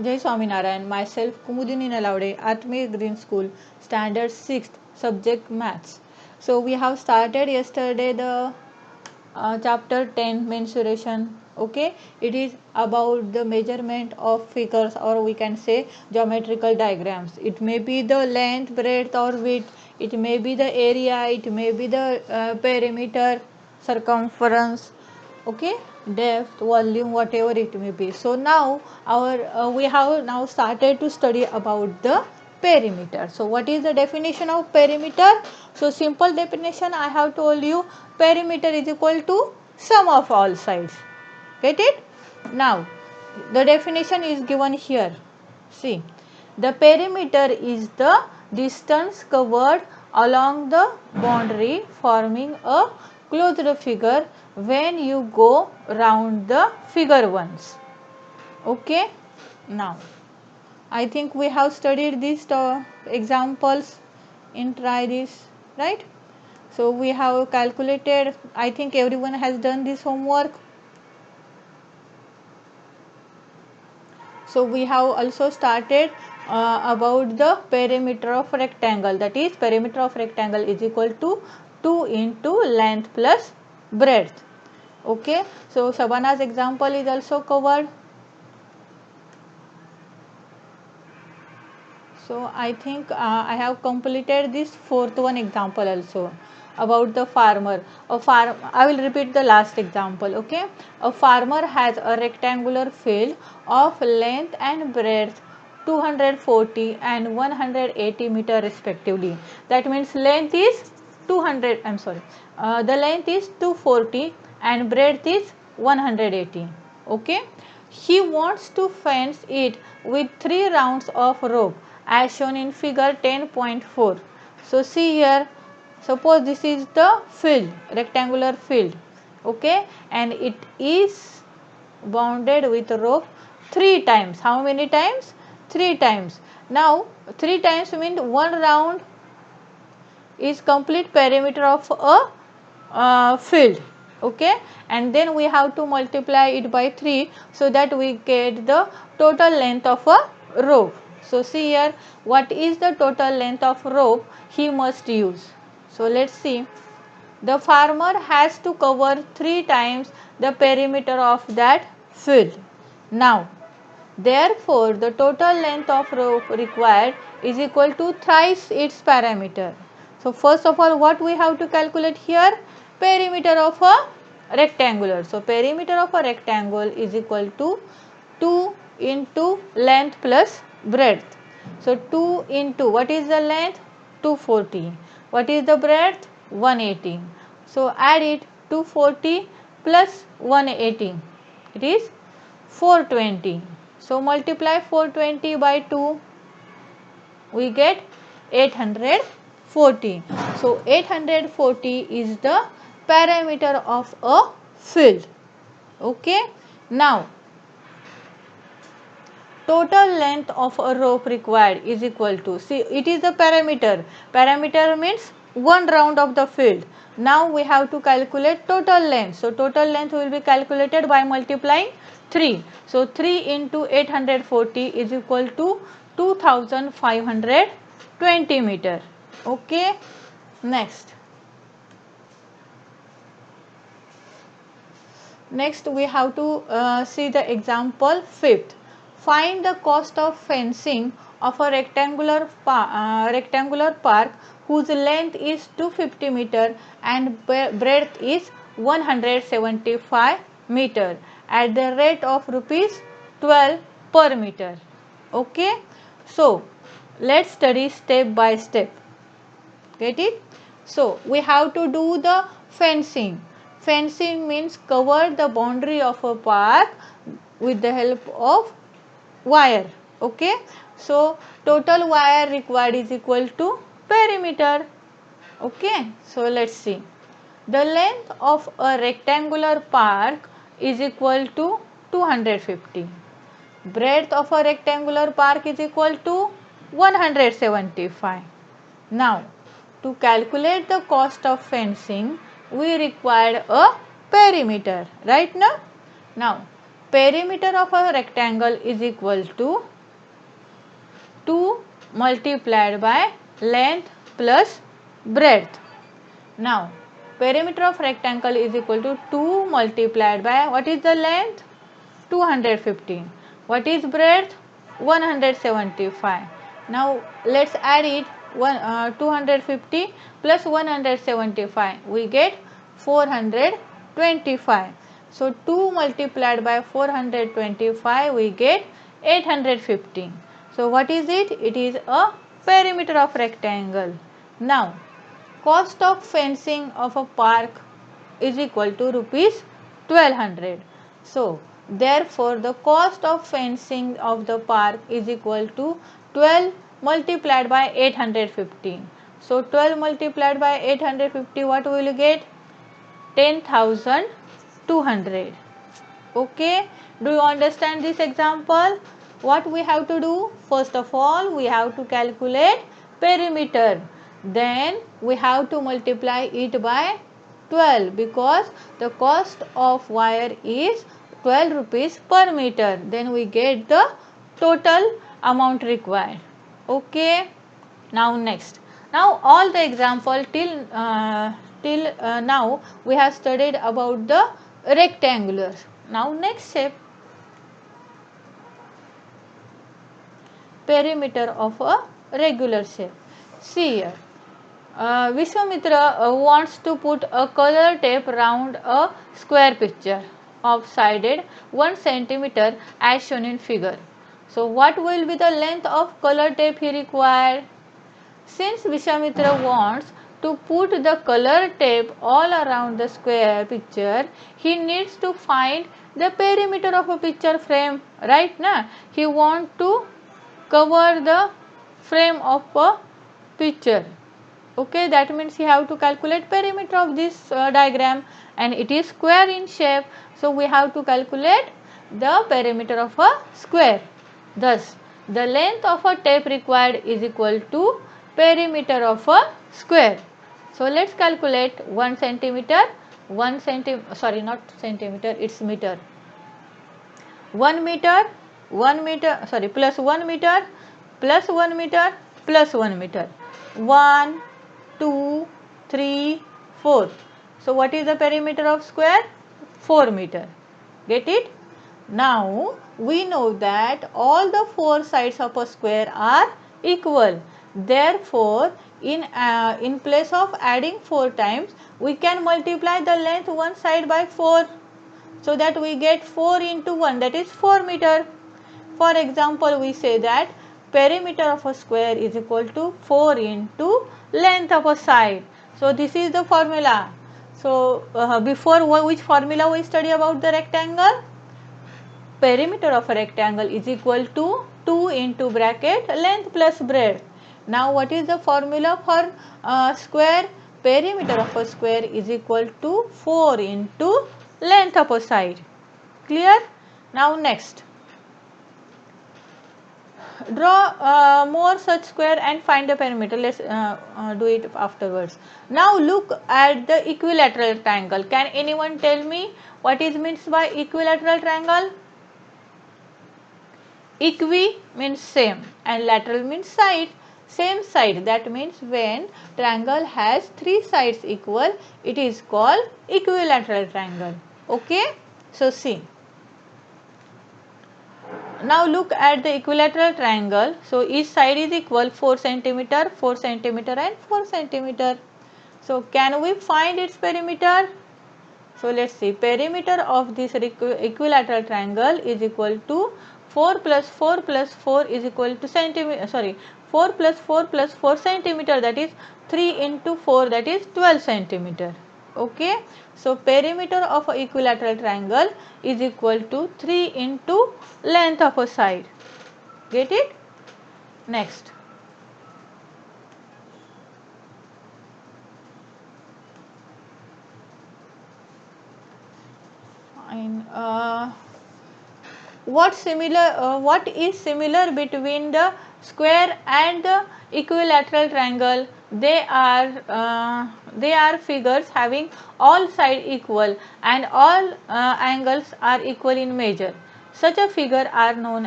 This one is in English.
Jai Swaminarayan, myself Kumudini Nalaude, Atmi Green School, Standard 6th, subject Maths. So we have started yesterday the chapter 10 mensuration. Okay, it is about the measurement of figures, or we can say geometrical diagrams. It may be the length, breadth, or width, it may be the area, it may be the perimeter, circumference, okay, depth, volume, whatever it may be. So now our we have now started to study about the perimeter. So what is the definition of perimeter? So simple definition I have told you, perimeter is equal to sum of all sides. Get it? Now the definition is given here. See, the perimeter is the distance covered along the boundary forming a closed figure when you go round the figure once. Okay, now I think we have studied these examples in try this, right? So we have calculated, I think everyone has done this homework. So we have also started about the perimeter of rectangle, that is perimeter of rectangle is equal to 2 into length plus breadth. Okay, so Shabana's example is also covered. So I think I have completed this fourth one example also about the farmer. I will repeat the last example. Okay, a farmer has a rectangular field of length and breadth 240 and 180 meter respectively. That means length is 200. I'm sorry. The length is 240 and breadth is 180. Okay. He wants to fence it with 3 rounds of rope as shown in figure 10.4. So see here, suppose this is the field, rectangular field, okay, and it is bounded with rope 3 times. How many times? 3 times. Now 3 times means 1 round is complete perimeter of a field, okay, and then we have to multiply it by 3 so that we get the total length of a rope. So see here, what is the total length of rope he must use. So let's see, the farmer has to cover 3 times the perimeter of that field. Now therefore the total length of rope required is equal to thrice its perimeter. So first of all, what we have to calculate here? Perimeter of a rectangular. So perimeter of a rectangle is equal to 2 into length plus breadth. So 2 into, what is the length? 240. What is the breadth? 180. So add it, 240 plus 180. It is 420. So multiply 420 by 2, we get 840. So 840 is the perimeter of a field. Okay. Now total length of a rope required is equal to, see, it is the perimeter means 1 round of the field. Now we have to calculate total length. So total length will be calculated by multiplying 3. So 3 into 840 is equal to 2520 meter. Okay. Next we have to see the example 5th. Find the cost of fencing of a rectangular park whose length is 250 meter and breadth is 175 meter at the rate of rupees 12 per meter. Okay. So let's study step by step. Get it? So we have to do the fencing. Fencing means cover the boundary of a park with the help of wire. Okay. So total wire required is equal to perimeter. Okay. So let's see. The length of a rectangular park is equal to 250. Breadth of a rectangular park is equal to 175. Now to calculate the cost of fencing, we require a perimeter, right now? Now, perimeter of a rectangle is equal to 2 multiplied by length plus breadth. Now, perimeter of rectangle is equal to 2 multiplied by, what is the length? 215. What is breadth? 175. Now, let's add it. 250 plus 175. We get 425. So, 2 multiplied by 425, we get 815. So, what is it? It is a perimeter of rectangle. Now, cost of fencing of a park is equal to rupees 1200. So, therefore, the cost of fencing of the park is equal to 12 multiplied by 815. So, 12 multiplied by 850, what will you get? 10,200. Okay, do you understand this example? What we have to do? First of all, we have to calculate perimeter. Then we have to multiply it by 12 because the cost of wire is 12 rupees per meter. Then we get the total amount required. Okay. Now next. Now all the example till now we have studied about the rectangular. Now next step, perimeter of a regular shape. See here, Vishwamitra wants to put a color tape round a square picture of sided 1 centimeter as shown in figure. So what will be the length of color tape he required? Since Vishwamitra wants to put the color tape all around the square picture, he needs to find the perimeter of a picture frame, right? Na? He wants to cover the frame of a picture. Okay, that means you have to calculate perimeter of this diagram, and it is square in shape. So, we have to calculate the perimeter of a square. Thus, the length of a tape required is equal to perimeter of a square. So, let's calculate 1 centimeter, 1 centimeter, sorry, not centimeter, it's meter. 1 meter, 1 meter, sorry, plus 1 meter, plus 1 meter, plus 1 meter. 1, 2, 3, 4. So, what is the perimeter of square? 4 meter. Get it? Now, we know that all the 4 sides of a square are equal. Therefore, in place of adding 4 times, we can multiply the length one side by 4. So that we get 4 into 1, that is 4 meter. For example, we say that perimeter of a square is equal to 4 into length of a side. So this is the formula. So before which formula we study about the rectangle? Perimeter of a rectangle is equal to 2 into bracket length plus breadth. Now what is the formula for square? Perimeter of a square is equal to 4 into length of a side. Clear? Now next, draw more such square and find the perimeter. Let's do it afterwards. Now look at the equilateral triangle. Can anyone tell me what is means by equilateral triangle? Equi means same and lateral means side. Same side, that means when triangle has 3 sides equal, it is called equilateral triangle. Okay, so see, now look at the equilateral triangle. So each side is equal 4 centimeter, 4 centimeter and 4 centimeter. So can we find its perimeter? So let's see, perimeter of this equilateral triangle is equal to 4 plus 4 plus 4 is equal to centimeter, sorry, 4 plus 4 plus 4 centimeter, that is 3 into 4, that is 12 centimeter. Okay, so perimeter of a equilateral triangle is equal to 3 into length of a side. Get it? Next, what is similar between the square and the equilateral triangle? They are figures having all sides equal and all angles are equal in measure. Such a figure are known